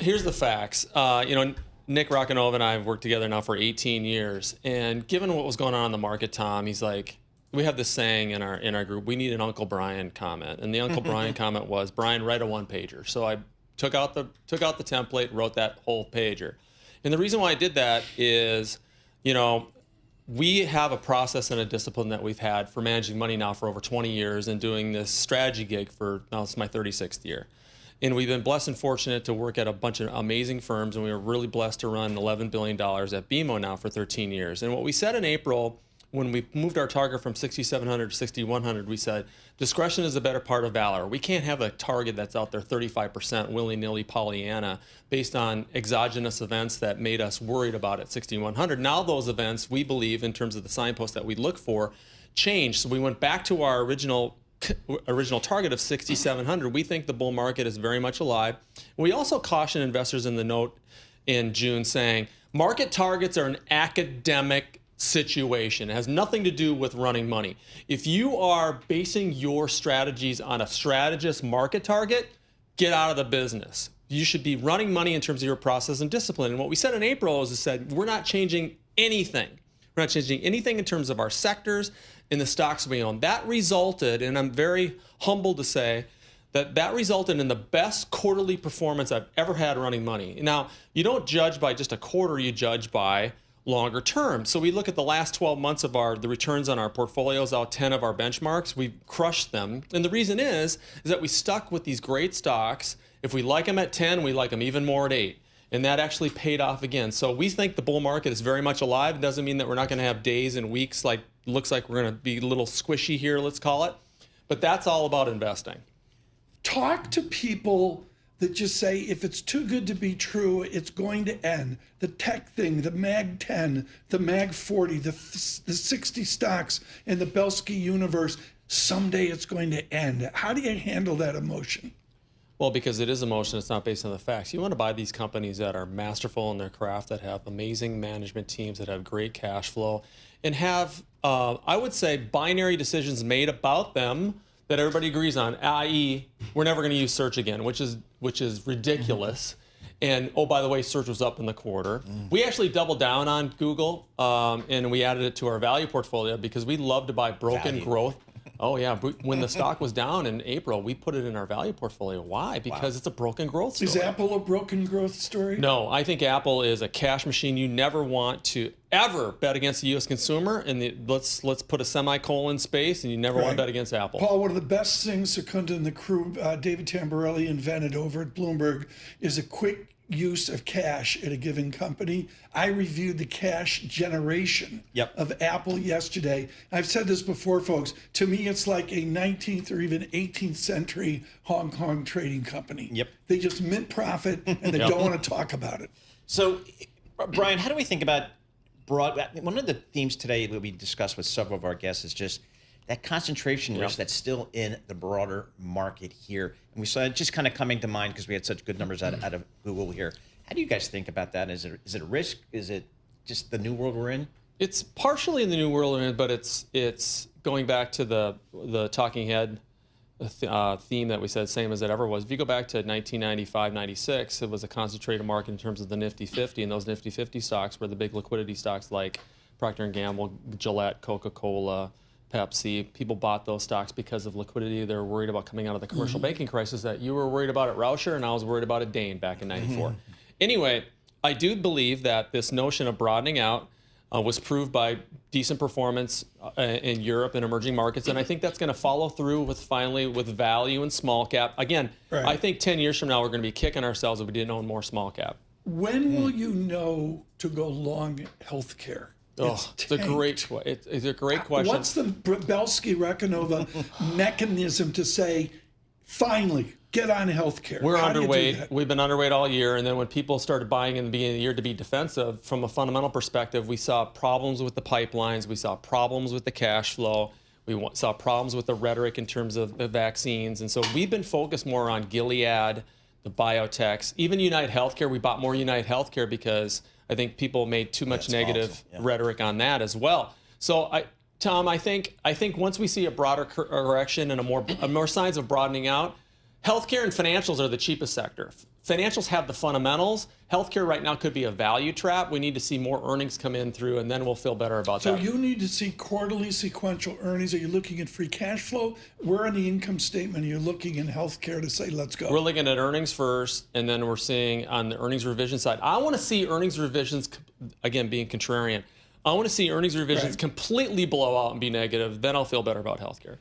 here's the facts. Nick Roccanova and I have worked together now for 18 years, and given what was going on in the market, Tom, he's like, we have this saying in our group, we need an Uncle Brian comment, and the Uncle Brian comment was, Brian, write a one-pager. So I took out the template, wrote that whole pager, and the reason why I did that is, we have a process and a discipline that we've had for managing money now for over 20 years and doing this strategy gig for, now it's my 36th year. And we've been blessed and fortunate to work at a bunch of amazing firms, and we were really blessed to run $11 billion at BMO now for 13 years. And what we said in April, when we moved our target from 6,700 to 6,100, we said, discretion is the better part of valor. We can't have a target that's out there 35% willy-nilly Pollyanna based on exogenous events that made us worried about at 6,100. Now those events, we believe, in terms of the signpost that we look for, changed. So we went back to our original target of 6,700. We think the bull market is very much alive. We also caution investors in the note in June saying, market targets are an academic situation. It has nothing to do with running money. If you are basing your strategies on a strategist market target, get out of the business. You should be running money in terms of your process and discipline. And what we said in April is we're not changing anything. We're not changing anything in terms of our sectors and the stocks we own. That resulted, and I'm very humbled to say, that resulted in the best quarterly performance I've ever had running money. Now, you don't judge by just a quarter, you judge by longer term. So we look at the last 12 months of the returns on our portfolios, out 10 of our benchmarks, we've crushed them. And the reason is that we stuck with these great stocks. If we like them at 10, we like them even more at 8. And that actually paid off again. So we think the bull market is very much alive. It doesn't mean that we're not going to have days and weeks like, looks like we're going to be a little squishy here, let's call it. But that's all about investing. Talk to people that just say, if it's too good to be true, it's going to end. The tech thing, the Mag 10, the Mag 40, the 60 stocks in the Belski universe, someday it's going to end. How do you handle that emotion? Well, because it is emotion, it's not based on the facts. You want to buy these companies that are masterful in their craft, that have amazing management teams, that have great cash flow, and have, I would say, binary decisions made about them that everybody agrees on, i.e., we're never going to use search again, which is ridiculous. And oh, by the way, search was up in the quarter. We actually doubled down on Google, and we added it to our value portfolio because we love to buy broken growth. Oh yeah, when the stock was down in April, we put it in our value portfolio. Why? Because it's a broken growth story. Is Apple a broken growth story? No, I think Apple is a cash machine. You never want to ever bet against the U.S. consumer. And let's put a semicolon space, and you never want to bet against Apple. Paul, one of the best things Secunda and the crew, David Tamborelli, invented over at Bloomberg is a quick use of cash at a given company. I reviewed the cash generation of Apple yesterday. I've said this before, folks. To me, it's like a 19th or even 18th century Hong Kong trading company. They just mint profit and they don't want to talk about it. So, Brian, how do we think about one of the themes today that we discussed with several of our guests is just that concentration risk that's still in the broader market here. And we saw it just kind of coming to mind because we had such good numbers out of Google here. How do you guys think about that? Is it a risk? Is it just the new world we're in? It's partially in the new world we're in, but it's going back to the talking head theme that we said, same as it ever was. If you go back to 1995, 96, it was a concentrated market in terms of the Nifty 50, and those Nifty 50 stocks were the big liquidity stocks like Procter & Gamble, Gillette, Coca-Cola, Pepsi. People bought those stocks because of liquidity. They were worried about coming out of the commercial banking crisis that you were worried about at Rauscher, and I was worried about at Dane back in 94. Anyway, I do believe that this notion of broadening out was proved by decent performance in Europe and emerging markets, and I think that's going to follow through with value and small cap. Again, I think 10 years from now we're going to be kicking ourselves if we didn't own more small cap. When will you know to go long healthcare? It's a great question. What's the Belski-Roccanova mechanism to say, finally, get on healthcare? We're underweight. We've been underweight all year, and then when people started buying in the beginning of the year to be defensive, from a fundamental perspective, we saw problems with the pipelines, we saw problems with the cash flow, we saw problems with the rhetoric in terms of the vaccines, and so we've been focused more on Gilead, the biotechs, even United Healthcare. We bought more United Healthcare because I think people made too much negative rhetoric on that as well. So, Tom, I think once we see a broader correction and more signs of broadening out, healthcare and financials are the cheapest sector. financials have the fundamentals. Healthcare right now could be a value trap. We need to see more earnings come in through, and then we'll feel better about that. So you need to see quarterly sequential earnings. Are you looking at free cash flow? Where on the income statement are you looking in healthcare to say, let's go? We're looking at earnings first, and then we're seeing on the earnings revision side. I want to see earnings revisions, again, being contrarian. I want to see earnings revisions completely blow out and be negative. Then I'll feel better about healthcare.